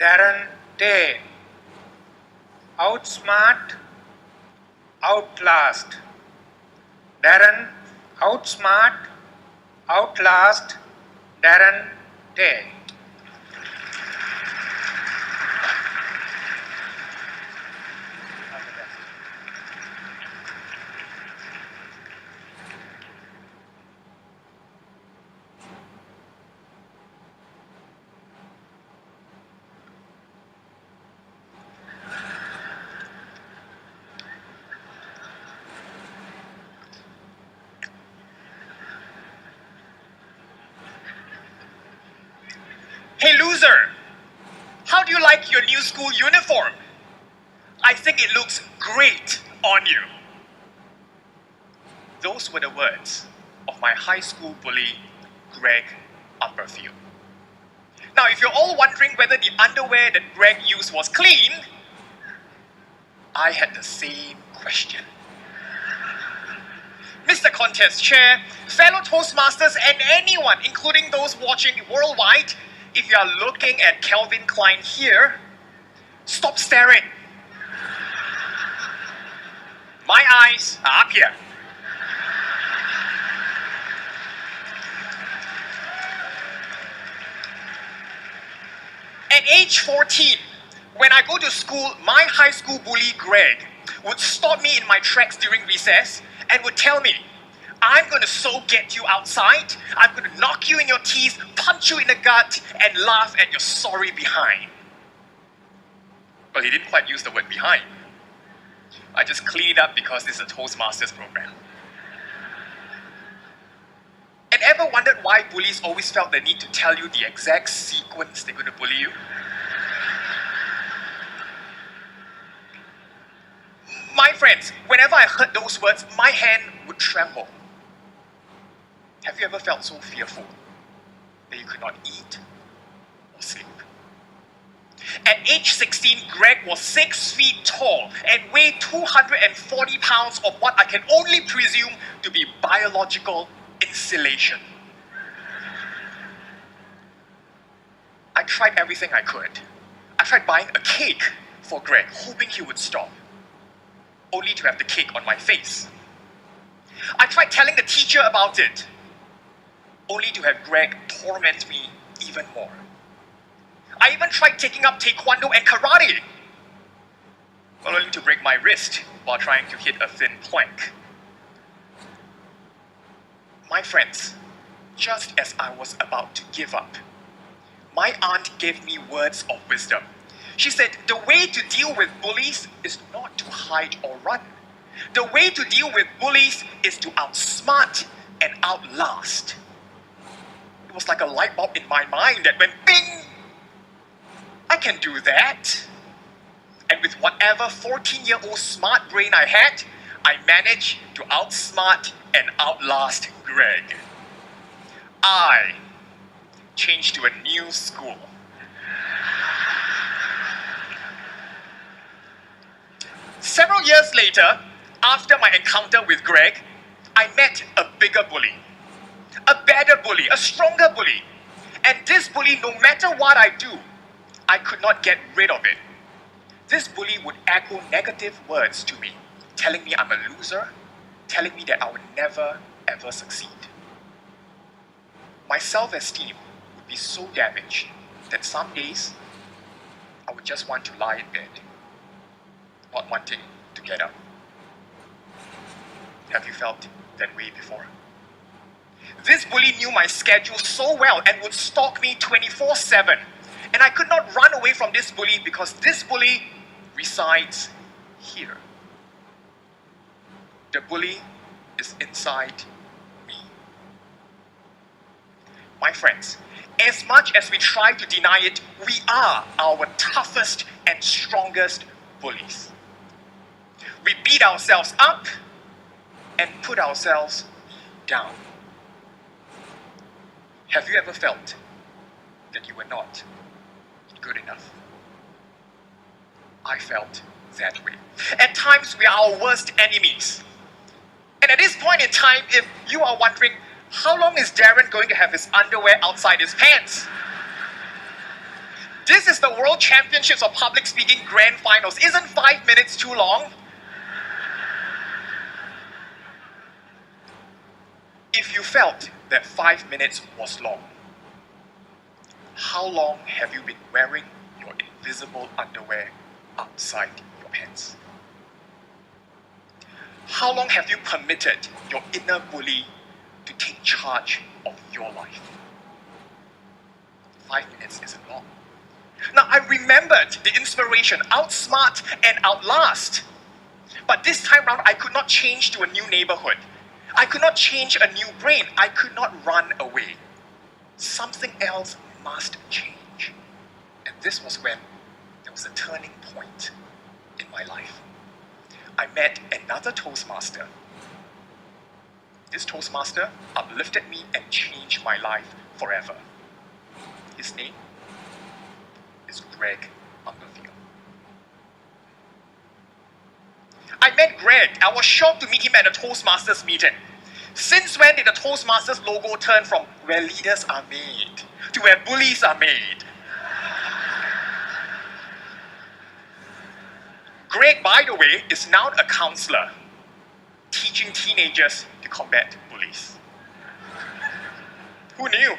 DarrenTay. Outsmart, outlast. Darren, outsmart, outlast, DarrenTay. Hey loser, how do you like your new school uniform? I think it looks great on you. Those were the words of my high school bully, Greg Upperfield. Now, if you're all wondering whether the underwear that Greg used was clean, I had the same question. Mr. Contest Chair, fellow Toastmasters, and anyone, including those watching worldwide, if you are looking at Calvin Klein here, stop staring. My eyes are up here. At age 14, when I go to school, my high school bully Greg would stop me in my tracks during recess and would tell me, I'm going to so get you outside, I'm going to knock you in your teeth, punch you in the gut, and laugh at your sorry behind. Well, he didn't quite use the word behind. I just cleaned it up because this is a Toastmasters program. And ever wondered why bullies always felt the need to tell you the exact sequence they're going to bully you? My friends, whenever I heard those words, my hand would tremble. Have you ever felt so fearful that you could not eat or sleep? At age 16, Greg was 6 feet tall and weighed 240 pounds of what I can only presume to be biological insulation. I tried everything I could. I tried buying a cake for Greg, hoping he would stop, only to have the cake on my face. I tried telling the teacher about it, only to have Greg torment me even more. I even tried taking up taekwondo and karate, but only to break my wrist while trying to hit a thin plank. My friends, just as I was about to give up, my aunt gave me words of wisdom. She said, the way to deal with bullies is not to hide or run. The way to deal with bullies is to outsmart and outlast. It was like a light bulb in my mind that went bing! I can do that. And with whatever 14-year-old smart brain I had, I managed to outsmart and outlast Greg. I changed to a new school. Several years later, after my encounter with Greg, I met a bigger bully, a better bully, a stronger bully. And this bully, no matter what I do, I could not get rid of it. This bully would echo negative words to me, telling me I'm a loser, telling me that I would never, ever succeed. My self-esteem would be so damaged that some days I would just want to lie in bed, not wanting to get up. Have you felt that way before? This bully knew my schedule so well and would stalk me 24/7. And I could not run away from this bully because this bully resides here. The bully is inside me. My friends, as much as we try to deny it, we are our toughest and strongest bullies. We beat ourselves up and put ourselves down. Have you ever felt that you were not good enough? I felt that way. At times, we are our worst enemies. And at this point in time, if you are wondering, how long is Darren going to have his underwear outside his pants? This is the World Championships of Public Speaking Grand Finals. Isn't 5 minutes too long? If you felt that 5 minutes was long, how long have you been wearing your invisible underwear outside your pants? How long have you permitted your inner bully to take charge of your life? 5 minutes isn't long. Now, I remembered the inspiration, outsmart and outlast. But this time round, I could not change to a new neighborhood. I could not change a new brain. I could not run away. Something else must change. And this was when there was a turning point in my life. I met another Toastmaster. This Toastmaster uplifted me and changed my life forever. His name is Greg Underfield. I met Greg. I was shocked to meet him at a Toastmasters meeting. Since when did the Toastmasters logo turn from where leaders are made to where bullies are made? Greg, by the way, is now a counselor teaching teenagers to combat bullies. Who knew?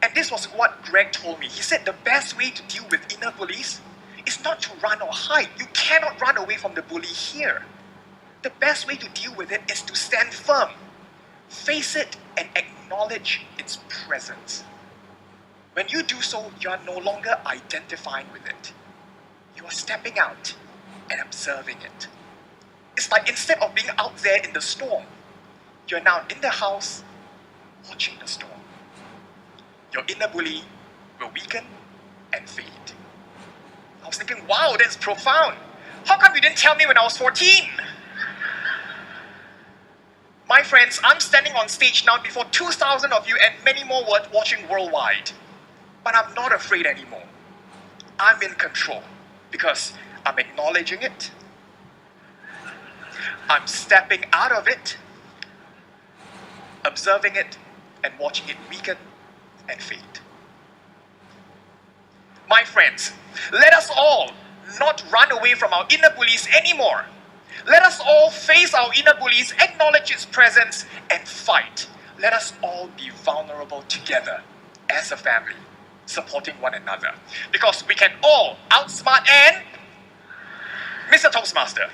And this was what Greg told me. He said the best way to deal with inner bullies is not to run or hide. You cannot run away from the bully here. The best way to deal with it is to stand firm, face it, and acknowledge its presence. When you do so, you are no longer identifying with it. You are stepping out and observing it. It's like instead of being out there in the storm, you're now in the house watching the storm. Your inner bully will weaken and fade. I was thinking, wow, that's profound. How come you didn't tell me when I was 14? My friends, I'm standing on stage now before 2,000 of you and many more watching worldwide. But I'm not afraid anymore. I'm in control because I'm acknowledging it. I'm stepping out of it, observing it, and watching it weaken and fade. My friends, let us all not run away from our inner bullies anymore. Let us all face our inner bullies, acknowledge its presence, and fight. Let us all be vulnerable together as a family, supporting one another. Because we can all outsmart and Mr. Toastmaster.